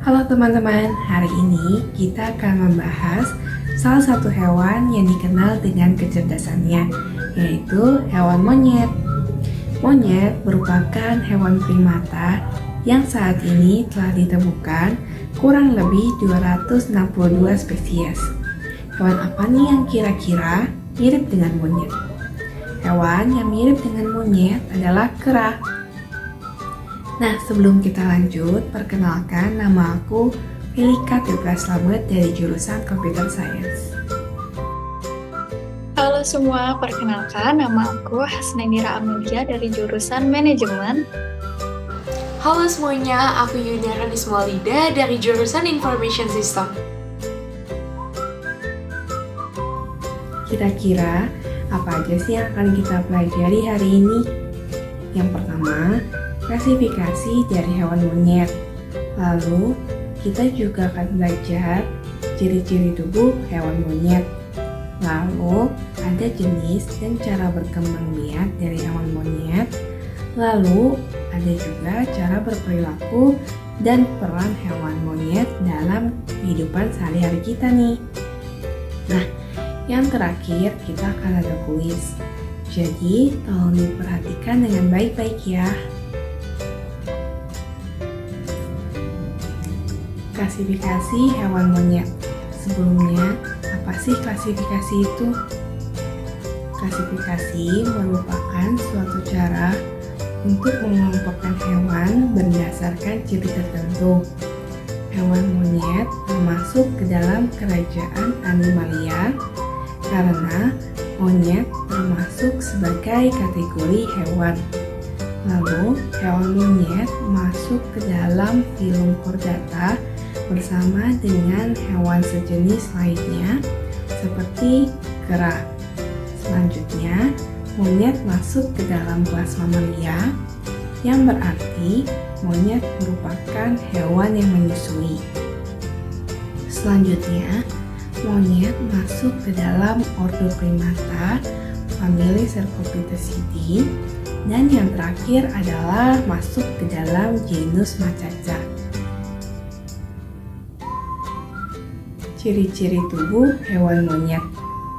Halo teman-teman, hari ini kita akan membahas salah satu hewan yang dikenal dengan kecerdasannya, yaitu hewan monyet. Monyet merupakan hewan primata yang saat ini telah ditemukan kurang lebih 262 spesies. Hewan apa nih yang kira-kira mirip dengan monyet? Hewan yang mirip dengan monyet adalah kera. Nah, sebelum kita lanjut, perkenalkan nama aku Felika Tetra Slamet dari jurusan Computer Science. Halo semua, perkenalkan nama aku Hasnendira Amelia dari jurusan Manajemen. Halo semuanya, aku Yuniara Nismolida dari jurusan Information System. Kira-kira apa aja sih yang akan kita pelajari hari ini? Yang pertama, klasifikasi dari hewan monyet. Lalu, kita juga akan belajar ciri-ciri tubuh hewan monyet. Lalu, ada jenis dan cara berkembang biak dari hewan monyet. Lalu, ada juga cara berperilaku dan peran hewan monyet dalam kehidupan sehari-hari kita nih. Nah, yang terakhir kita akan ada kuis. Jadi, tolong diperhatikan dengan baik-baik ya. Klasifikasi hewan monyet. Sebelumnya, apa sih klasifikasi itu? Klasifikasi merupakan suatu cara untuk mengelompokkan hewan berdasarkan ciri tertentu. Hewan monyet termasuk ke dalam kerajaan Animalia karena monyet termasuk sebagai kategori hewan. Lalu, hewan monyet masuk ke dalam film Chordata bersama dengan hewan sejenis lainnya seperti kera. Selanjutnya, monyet masuk ke dalam kelas mamalia, yang berarti monyet merupakan hewan yang menyusui. Selanjutnya, monyet masuk ke dalam ordo Primata, famili Cercopithecidae, dan yang terakhir adalah masuk ke dalam genus Macaca. Ciri-ciri tubuh hewan monyet.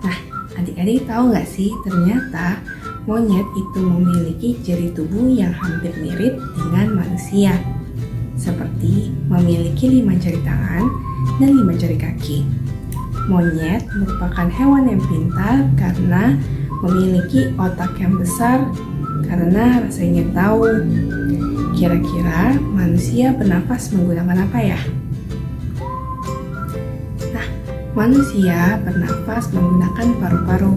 Nah, adik-adik tahu nggak sih ternyata monyet itu memiliki ciri tubuh yang hampir mirip dengan manusia, seperti memiliki 5 jari tangan dan 5 jari kaki. Monyet merupakan hewan yang pintar karena memiliki otak yang besar karena rasa ingin tahu. Kira-kira manusia bernafas menggunakan apa ya? Nah, manusia bernafas menggunakan paru-paru.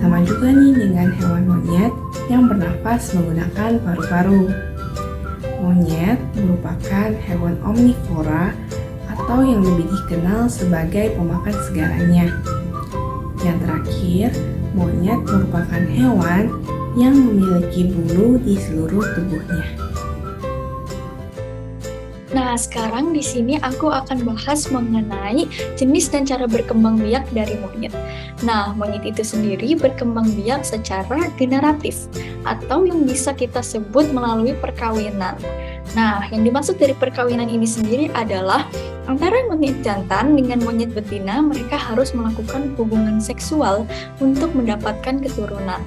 Sama juga nih dengan hewan monyet yang bernafas menggunakan paru-paru. Monyet merupakan hewan omnivora atau yang lebih dikenal sebagai pemakan segalanya. Yang terakhir, monyet merupakan hewan yang memiliki bulu di seluruh tubuhnya. Nah, sekarang di sini aku akan bahas mengenai jenis dan cara berkembang biak dari monyet. Nah, monyet itu sendiri berkembang biak secara generatif atau yang bisa kita sebut melalui perkawinan. Nah, yang dimaksud dari perkawinan ini sendiri adalah antara monyet jantan dengan monyet betina, mereka harus melakukan hubungan seksual untuk mendapatkan keturunan.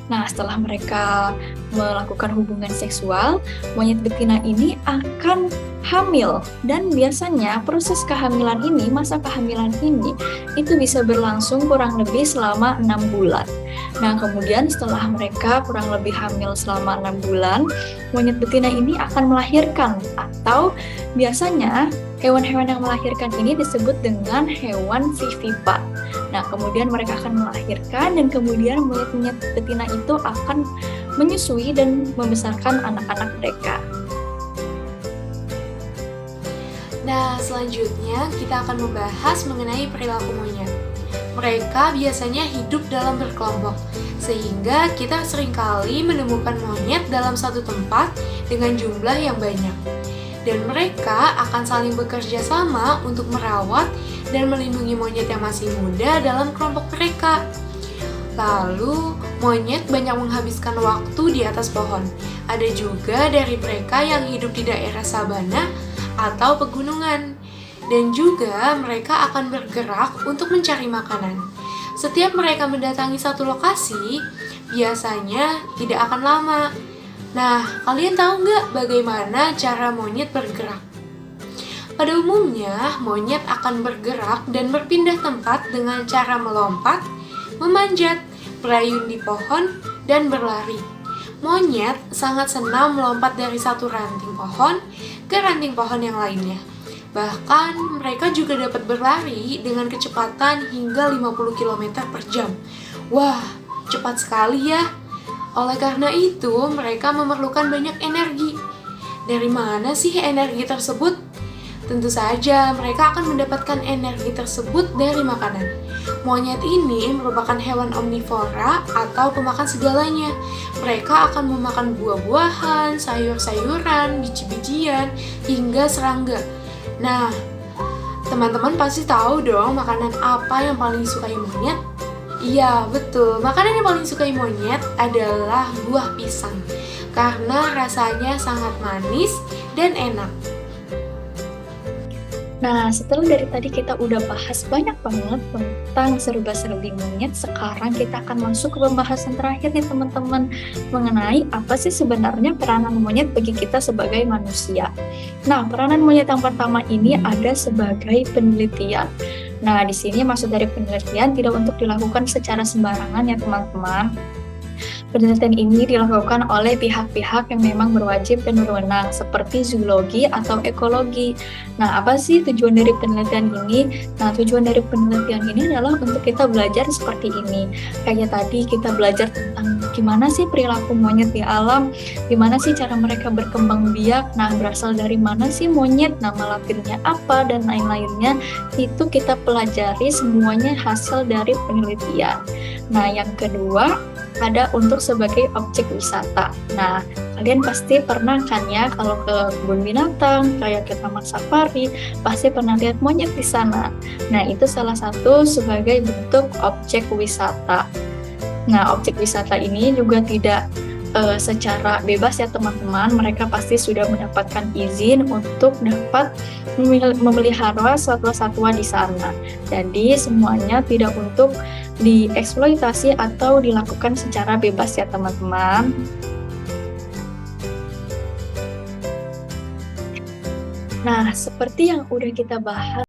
Nah, setelah mereka melakukan hubungan seksual, monyet betina ini akan hamil. Dan biasanya proses kehamilan ini, masa kehamilan ini, itu bisa berlangsung kurang lebih selama 6 bulan. Nah, kemudian setelah mereka kurang lebih hamil selama 6 bulan, monyet betina ini akan melahirkan. Atau biasanya hewan-hewan yang melahirkan ini disebut dengan hewan vivipar. Nah, kemudian mereka akan melahirkan dan kemudian monyet-monyet betina itu akan menyusui dan membesarkan anak-anak mereka. Nah, selanjutnya kita akan membahas mengenai perilaku monyet. Mereka biasanya hidup dalam berkelompok, sehingga kita seringkali menemukan monyet dalam satu tempat dengan jumlah yang banyak. Dan mereka akan saling bekerja sama untuk merawat dan melindungi monyet yang masih muda dalam kelompok mereka. Lalu, monyet banyak menghabiskan waktu di atas pohon. Ada juga dari mereka yang hidup di daerah sabana atau pegunungan. Dan juga mereka akan bergerak untuk mencari makanan. Setiap mereka mendatangi satu lokasi, biasanya tidak akan lama. Nah, kalian tahu nggak bagaimana cara monyet bergerak? Pada umumnya, monyet akan bergerak dan berpindah tempat dengan cara melompat, memanjat, berayun di pohon, dan berlari. Monyet sangat senang melompat dari satu ranting pohon ke ranting pohon yang lainnya. Bahkan mereka juga dapat berlari dengan kecepatan hingga 50 km per jam. Wah, cepat sekali ya. Oleh karena itu, mereka memerlukan banyak energi. Dari mana sih energi tersebut? Tentu saja mereka akan mendapatkan energi tersebut dari makanan. Monyet ini merupakan hewan omnivora atau pemakan segalanya. Mereka akan memakan buah-buahan, sayur-sayuran, biji-bijian, hingga serangga. Nah, teman-teman pasti tahu dong makanan apa yang paling disukai monyet? Iya, betul. Makanan yang paling disukai monyet adalah buah pisang. Karena rasanya sangat manis dan enak. Nah, setelah dari tadi kita udah bahas banyak banget tentang serba-serbi monyet, sekarang kita akan masuk ke pembahasan terakhir nih teman-teman, mengenai apa sih sebenarnya peranan monyet bagi kita sebagai manusia. Nah, peranan monyet yang pertama ini ada sebagai penelitian. Nah, di sini maksud dari penelitian tidak untuk dilakukan secara sembarangan ya teman-teman. Penelitian ini dilakukan oleh pihak-pihak yang memang berwajib dan berwenang, seperti zoologi atau ekologi. Nah, apa sih tujuan dari penelitian ini? Nah, tujuan dari penelitian ini adalah untuk kita belajar seperti ini. Kayak tadi kita belajar tentang gimana sih perilaku monyet di alam, gimana sih cara mereka berkembang biak, nah berasal dari mana sih monyet, nama latinnya apa, dan lain-lainnya. Itu kita pelajari semuanya hasil dari penelitian. Nah, yang kedua, ada untuk sebagai objek wisata. Nah, kalian pasti pernah kan ya kalau ke kebun binatang, kayak ke taman safari, pasti pernah lihat monyet di sana. Nah, itu salah satu sebagai bentuk objek wisata. Nah, objek wisata ini juga tidak secara bebas ya teman-teman, mereka pasti sudah mendapatkan izin untuk dapat memelihara satwa-satwa di sana. Jadi semuanya tidak untuk dieksploitasi atau dilakukan secara bebas ya teman-teman. Nah, seperti yang udah kita bahas